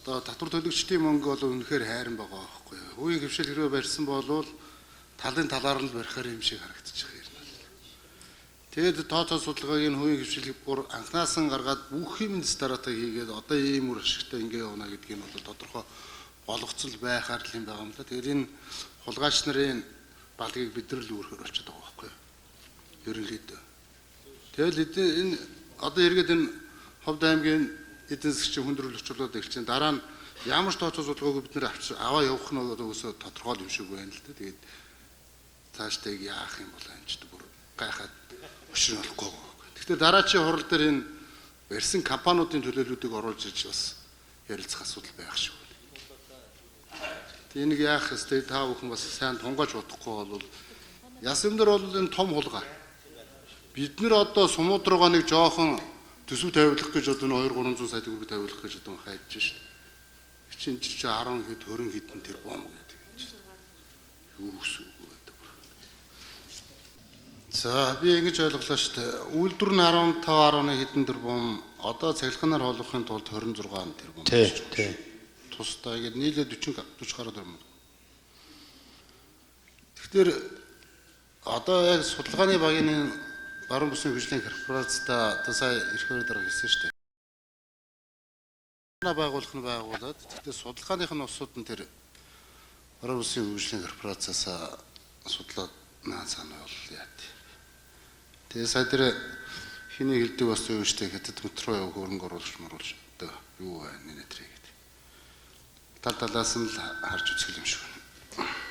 одоо татвар төлөгчдийн мөнгө бол үнэхээр хайран байгаа байхгүй юу. Үеийн хөвшил хэрвээ барьсан бол талын талаар нь барихаар юм шиг харагдчих юм. Тэгээд тооцоо судалгааг нь хувийн хөвшил бүр анхнаасан гаргаад бүх юм стратеги хийгээд одоо ийм үр ашигтай ингэ явна гэдгийг нь бол тодорхой болгоцол байхаар л юм байгаа юм л да. Тэгээд энэ хулгайч нарын балгийг бид нар л өөрөөр болчиход байгаа байхгүй юу. Ерөнхийдөө. Тэгэл энэ одоо эргээд энэ Ховд аймгийн эдийн засгийн хүндрэл өчрлөөд ирчихсэн. Дараа нь ямар ч тооцоо судалгаагүй бид нэр аваа явах нь өсөө тодорхой юм шиг байна л да. Тэгээд цаашдаа яах юм бол амжид бүр гайхаад өшрөн болохгүй. Гэхдээ дараачийн хурал дээр энэ барьсан компаниудын төлөөллүүдийг оруулж ирж бас ярилцах асуудал байх шиг байна. Тэгээд энийг яах вэ? Та бүхэн бас сайн тунгааж бодохгүй бол ясамдар бол энэ том хулгай. Бид нэр одоо сумууд руугаа нэг жоохон төсөв тавиулах гэж одоо 2-300 сая төгрөг тавиулах гэж одоо хайж шээ. Чинь чи 10 хэд 20 хэдэн тэрбум гэдэг юм чинь. Юу гэсэн үг вэ? За би ингэж ойлголоо шүү дээ. Үйлдвэр нь 15.1 хэдэн тэрбум, одоо цахилгаанаар холбохын тулд 26 тэрбум. Тий. Тусдаа ингэ нийлээ 40 гаруй тэрбум. Тэгэхээр одоо яг судалгааны багийн баруун бүсийн хөгжлийн корпорацтай одоо сая ирэх өрөө дараа хэлсэн шүү дээ. Байгуулах нь байгуулад тэгтээ судалгааных нь усууд нь тэр баруун бүсийн хөгжлийн корпорацаас судлаад наацаана бол яа. Тэгээ сая тэр хиний хэлдэг бас юу штэ хятад метро яв хөрөнгө оруулагч мөрүүлж одоо юу байна нэ тэр гэдэг. Тал талаас нь л харж үзэх юм шиг байна.